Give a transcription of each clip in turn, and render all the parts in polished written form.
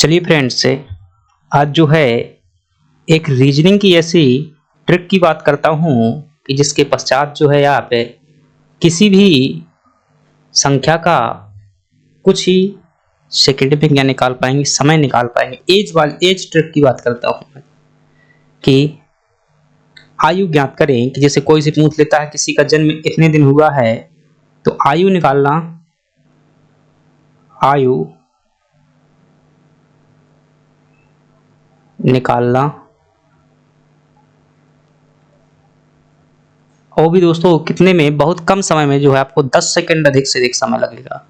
चलिए फ्रेंड्स से आज जो है एक रीजनिंग की ऐसी ट्रिक की बात करता हूँ कि जिसके पश्चात जो है आप किसी भी संख्या का कुछ ही सेकेंड में क्या निकाल पाएंगे, समय निकाल पाएंगे। एज ट्रिक की बात करता हूँ कि आयु ज्ञात करें कि जैसे कोई से पूछ लेता है किसी का जन्म इतने दिन हुआ है तो आयु निकालना, आयु निकालना। और भी दोस्तों कितने में, बहुत कम समय में जो है आपको 10 सेकंड अधिक से अधिक समय लगेगा।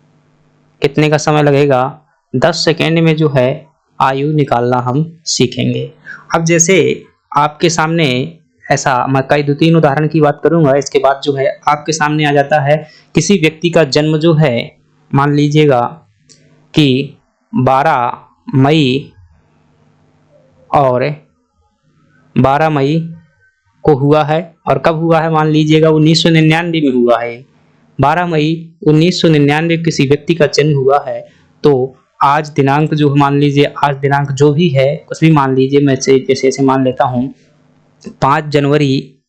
कितने का समय लगेगा? 10 सेकंड में जो है आयु निकालना हम सीखेंगे। अब जैसे आपके सामने ऐसा मैं कई 2-3 उदाहरण की बात करूंगा, इसके बाद जो है आपके सामने आ जाता है किसी व्यक्ति का जन्म जो है, मान लीजिएगा कि 12 मई और 12 मई को हुआ है। और कब हुआ है? मान लीजिएगा 1999 में हुआ है। 12 मई 1999 किसी व्यक्ति का जन्म हुआ है। तो आज दिनांक जो मान लीजिए, आज दिनांक जो भी है कुछ भी मान लीजिए, मैं जैसे मान लेता हूँ 5 जनवरी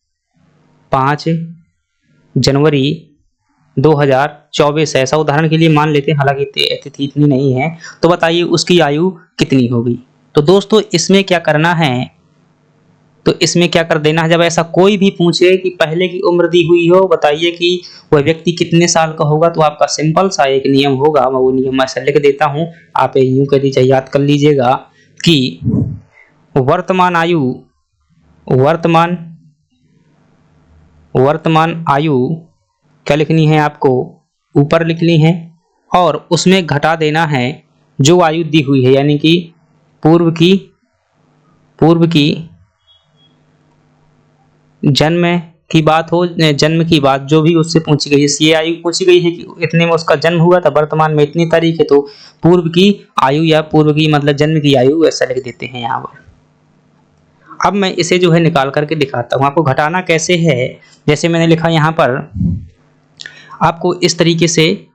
2024 है, ऐसा उदाहरण के लिए मान लेते हैं, हालांकि तिथि इतनी नहीं है। तो बताइए उसकी आयु कितनी होगी। तो दोस्तों इसमें क्या करना है, तो इसमें क्या कर देना है, जब ऐसा कोई भी पूछे कि पहले की उम्र दी हुई हो, बताइए कि वह व्यक्ति कितने साल का होगा, तो आपका सिंपल सा एक नियम होगा, मैं वो नियम ऐसा लिख देता हूं, आप यूं कर दीजिए, याद कर लीजिएगा कि वर्तमान आयु क्या लिखनी है आपको, ऊपर लिखनी है, और उसमें घटा देना है जो आयु दी हुई है, यानी कि पूर्व की जन्म की बात जो भी उससे पूछी गई है, ये आयु पूछी गई है कि इतने में उसका जन्म हुआ था, वर्तमान में इतनी तारीख है, तो पूर्व की आयु या पूर्व की मतलब जन्म की आयु ऐसा लिख देते हैं यहाँ पर। अब मैं इसे जो है निकाल करके दिखाता हूँ आपको घटाना कैसे है। जैसे मैंने लिखा यहाँ पर, आपको इस तरीके से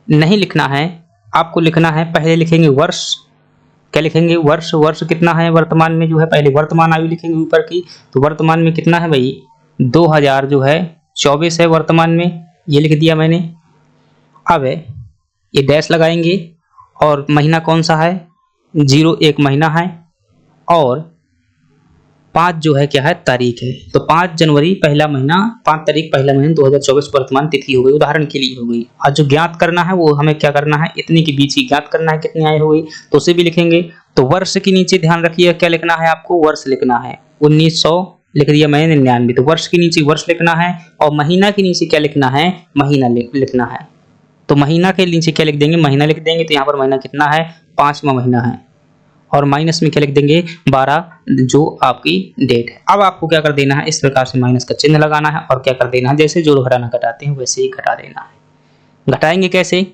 नहीं लिखना है, आपको लिखना है, पहले लिखेंगे वर्ष। क्या लिखेंगे? वर्ष कितना है वर्तमान में जो है, पहले वर्तमान आयु लिखेंगे ऊपर की, तो वर्तमान में कितना है भाई, 2000 जो है 24 है वर्तमान में, ये लिख दिया मैंने। अब ये डैश लगाएंगे और महीना कौन सा है, 01 महीना है, और 5 जो है क्या है, तारीख है, तो 5 जनवरी पहला महीना, 5 तारीख पहला महीना 2024 वर्तमान तिथि हो गई, उदाहरण के लिए हो गई। आज जो ज्ञात करना है वो हमें क्या करना है, इतने के बीच ही ज्ञात करना है, कितनी आयु हो गई, तो उसे भी लिखेंगे। तो वर्ष के नीचे ध्यान रखिए क्या लिखना है आपको, वर्ष लिखना है। 1900 लिख दिया मैंने, 99, तो वर्ष के नीचे वर्ष लिखना है, और महीना के नीचे क्या लिखना है, महीना लिखना है। तो महीना के नीचे क्या लिख देंगे, महीना लिख देंगे, तो यहाँ पर महीना कितना है, 5वां महीना है, और माइनस में क्या लिख देंगे, 12 जो आपकी डेट है। अब आपको क्या कर देना है, इस प्रकार से माइनस का चिन्ह लगाना है, और क्या कर देना है, जैसे जोड़ घटाना घटाते हैं वैसे ही घटा देना है। घटाएंगे कैसे?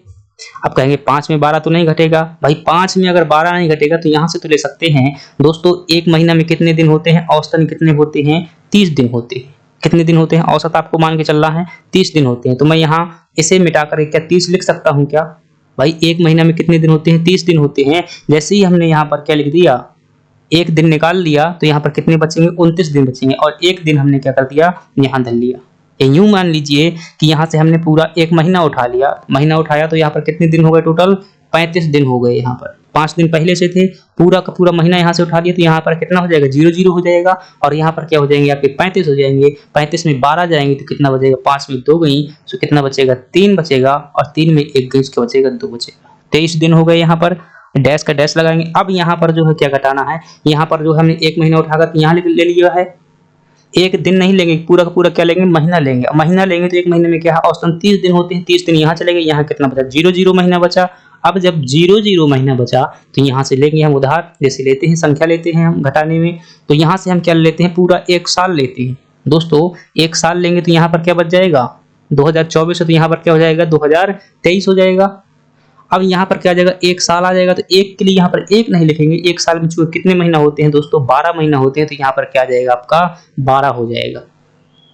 अब कहेंगे 5 में 12 तो नहीं घटेगा भाई, 5 में अगर 12 नहीं घटेगा तो यहाँ से तो ले सकते हैं दोस्तों, एक महीना में कितने दिन होते हैं, औसतन कितने होते हैं, 30 दिन होते हैं। कितने दिन होते हैं, औसत आपको मान के चलना है 30 दिन होते हैं। तो मैं यहाँ इसे मिटा कर क्या 30 लिख सकता हूँ क्या भाई, एक महीना में कितने दिन होते हैं, 30 दिन होते हैं। जैसे ही हमने यहाँ पर क्या लिख दिया, एक दिन निकाल लिया, तो यहाँ पर कितने बचेंगे, 29 दिन बचेंगे, और एक दिन हमने क्या कर दिया, यहाँ धर लिया। यूं मान लीजिए कि यहाँ से हमने पूरा एक महीना उठा लिया, महीना उठाया तो यहाँ पर कितने दिन हो गए, टोटल 35 दिन हो गए। यहाँ पर 5 दिन पहले से थे, पूरा का पूरा महीना यहाँ से उठा लिया, तो यहाँ पर कितना हो जाएगा, 0 हो जाएगा, और यहाँ पर क्या हो जाएंगे आपके 35 हो जाएंगे। 35 में 12 जाएंगे तो कितना बचेगा, 5 में 2 गई तो कितना बचेगा, 3 बचेगा, और 3 में 1 गई तो बचेगा 2 बचेगा। 23 दिन हो गए। यहाँ पर डैश का डैश लगाएंगे। अब यहाँ पर जो है क्या घटाना है, यहाँ पर जो हमने एक महीना उठाकर यहाँ ले लिया है, एक दिन नहीं लेंगे, पूरा का पूरा क्या लेंगे, महीना लेंगे। महीना लेंगे तो एक महीने में क्या है, औसतन 30 दिन होते हैं, 30 दिन यहाँ चले गए, यहाँ कितना बचा, 0 महीना बचा। अब जब 0 महीना बचा तो यहाँ से लेंगे हम उधार, जैसे लेते हैं संख्या लेते हैं हम घटाने में, तो यहाँ से हम क्या लेते हैं, पूरा 1 साल लेते हैं दोस्तों। 1 साल लेंगे तो यहाँ पर क्या बच जाएगा, 2024 है, तो यहाँ पर क्या हो जाएगा, 2023 हो जाएगा। अब यहाँ पर क्या आ जाएगा, 1 साल आ जाएगा, तो एक के लिए यहाँ पर 1 नहीं लिखेंगे, 1 साल में कितने महीना होते हैं दोस्तों, 12 महीना होते हैं, तो यहाँ पर क्या आ जाएगा आपका 12 हो जाएगा।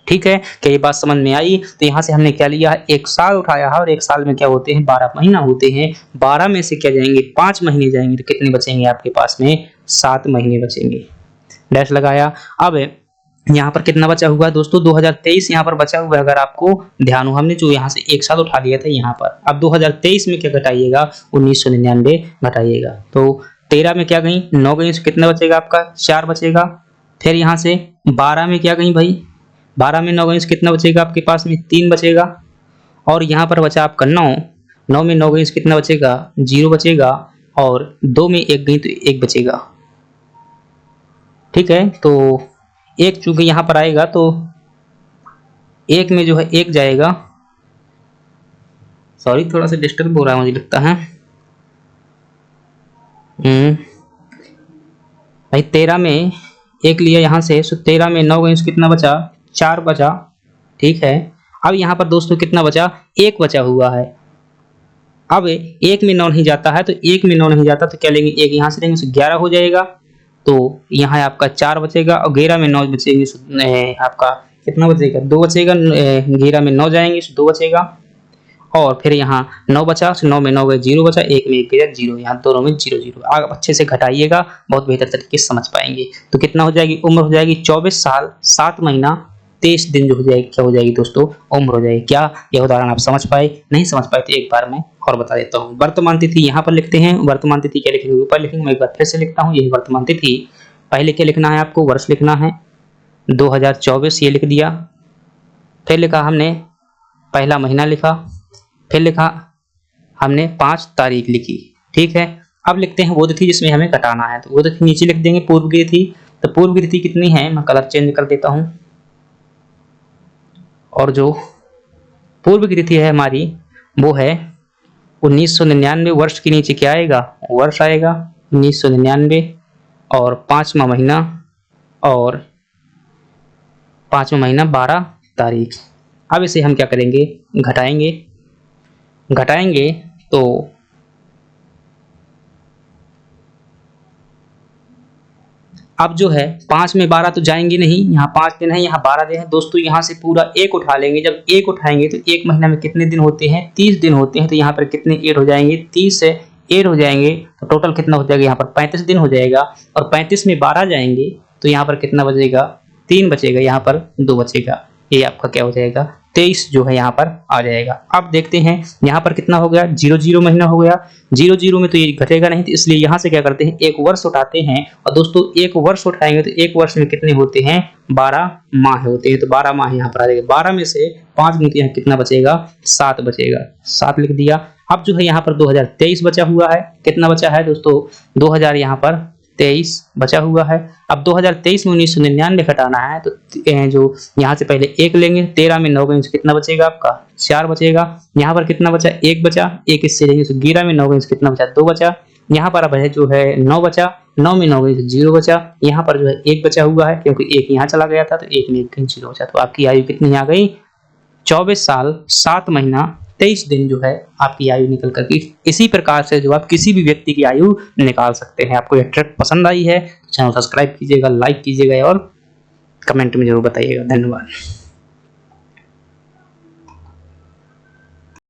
ठीक है, क्या ये बात समझ में आई? तो यहाँ से हमने क्या लिया, एक साल उठाया है और एक साल में क्या होते हैं, 12 महीना होते हैं। 12 में से क्या जाएंगे, 5 महीने जाएंगे, तो कितने बचेंगे आपके पास में, 7 महीने बचेंगे। डैश लगाया। अब यहाँ पर कितना बचा हुआ है दोस्तों, 2023 यहाँ पर बचा हुआ है। अगर आपको ध्यान हो, हमने जो यहाँ से एक साल उठा लिया था यहाँ पर, अब 2023 में क्या घटाइएगा, 1999 घटाइएगा। तो 13 में क्या गई, 9 गई, कितना बचेगा आपका, 4 बचेगा। फिर यहाँ से 12 में क्या गई भाई, 12 में 9 गई, कितना बचेगा आपके पास में, 3 बचेगा। और यहाँ पर बचा आपका 9 में 9 गई, कितना बचेगा, 0 बचेगा। और 2 में 1 गई तो 1 बचेगा। ठीक है, तो एक चूंकि यहाँ पर आएगा तो 1 में जो है 1 जाएगा। सॉरी, थोड़ा सा डिस्टर्ब हो रहा है मुझे लगता है। भाई 13 में 1 लिया यहाँ से, तो 13 में 9 गई, कितना बचा, 4 बचा। ठीक है, अब यहाँ पर दोस्तों कितना बचा, 1 बचा हुआ है। अब 1 में 9 नहीं जाता है, तो 1 में 9 नहीं जाता तो क्या लेंगे, 1 यहाँ से लेंगे, 11 हो जाएगा। तो यहाँ आपका 4 बचेगा और 11 में 9 बचेंगे, आपका कितना बचेगा, 2 बचेगा। 11 में 9 जाएंगे, 2 बचेगा। और फिर यहाँ 9 बचा, 9 में 9 गए, 0 बचा, 1 में 1 गया, 0। यहाँ दोनों में 0 0। आप अच्छे से घटाइएगा, बहुत बेहतर तरीके से समझ पाएंगे। तो कितना हो जाएगी, उम्र हो जाएगी 24 साल 7 महीना 23 दिन जो हो जाएगी, क्या हो जाएगी दोस्तों, उम्र हो जाएगी। क्या यह उदाहरण आप समझ पाए? नहीं समझ पाए तो एक बार मैं और बता देता हूँ। वर्तमान तिथि यहाँ पर लिखते हैं, वर्तमान तिथि क्या लिखेंगे, ऊपर लिखेंगे। मैं एक बार फिर से लिखता हूँ, यही वर्तमान तिथि। पहले क्या लिखना है आपको, वर्ष लिखना है, 2024 ये लिख दिया। फिर लिखा हमने पहला महीना लिखा, फिर लिखा हमने 5 तारीख लिखी। ठीक है, अब लिखते हैं वो तिथि जिसमें हमें घटाना है। तो वो तिथि नीचे लिख देंगे, पूर्व की तिथि। तो पूर्व की तिथि कितनी है, मैं कलर चेंज कर देता हूँ। और जो पूर्व की तिथि है हमारी वो है 1999। वर्ष के नीचे क्या आएगा, वर्ष आएगा 1999। और 5वां महीना, और 5वां महीना 12 तारीख। अब इसे हम क्या करेंगे, घटाएंगे तो अब जो है 5 में 12 तो जाएंगे नहीं, यहाँ 5 दिन है, यहाँ 12 दिन है दोस्तों। यहाँ से पूरा 1 उठा लेंगे। जब 1 उठाएंगे तो 1 महीना में कितने दिन होते हैं, 30 दिन होते हैं। तो यहाँ पर कितने ऐड हो जाएंगे, 30 से ऐड हो जाएंगे तो टोटल कितना हो जाएगा, यहाँ पर 35 दिन हो जाएगा। और 35 में 12 जाएंगे तो यहाँ पर कितना बचेगा, 3 बचेगा, यहाँ पर 2 बचेगा। ये आपका क्या हो जाएगा, 23 जो है यहाँ पर आ जाएगा। अब देखते हैं यहाँ पर कितना हो गया, 0 महीना हो गया। 0 में तो ये घटेगा नहीं, तो इसलिए यहाँ से क्या करते हैं, 1 वर्ष उठाते हैं। और दोस्तों 1 वर्ष उठाएंगे तो 1 वर्ष में कितने होते हैं, 12 माह होते हैं। तो 12 माह यहाँ पर आ जाएगा। 12 में से 5 गिनते हैं, कितना बचेगा, 7 बचेगा, 7 लिख दिया। अब जो है यहाँ पर 2023 बचा हुआ है। कितना बचा है दोस्तों, 2000 यहाँ पर 23 बचा हुआ है। अब 2023 में 1999 घटाना है, तो जो यहाँ से पहले 1 लेंगे, 13 में 9 गए, कितना बचेगा आपका, 4 बचेगा। यहाँ पर कितना बचा, 1 बचा, 1 इससे लेंगे तो 11 में 9 गए, कितना बचा, 2 बचा। यहाँ पर अब है जो है 9 बचा, 9 में 9 गए तो 0 बचा। यहाँ पर जो है 1 बचा हुआ है, क्योंकि 1 यहाँ चला गया था, तो 1 में 1 0 बचा। तो आपकी आयु कितनी आ गई, 24 साल 7 महीना 23 दिन जो है आपकी आयु निकल करके। इसी प्रकार से जो आप किसी भी व्यक्ति की आयु निकाल सकते हैं। आपको यह ट्रिक पसंद आई है, चैनल सब्सक्राइब कीजिएगा, लाइक कीजिएगा और कमेंट में जरूर बताइएगा। धन्यवाद।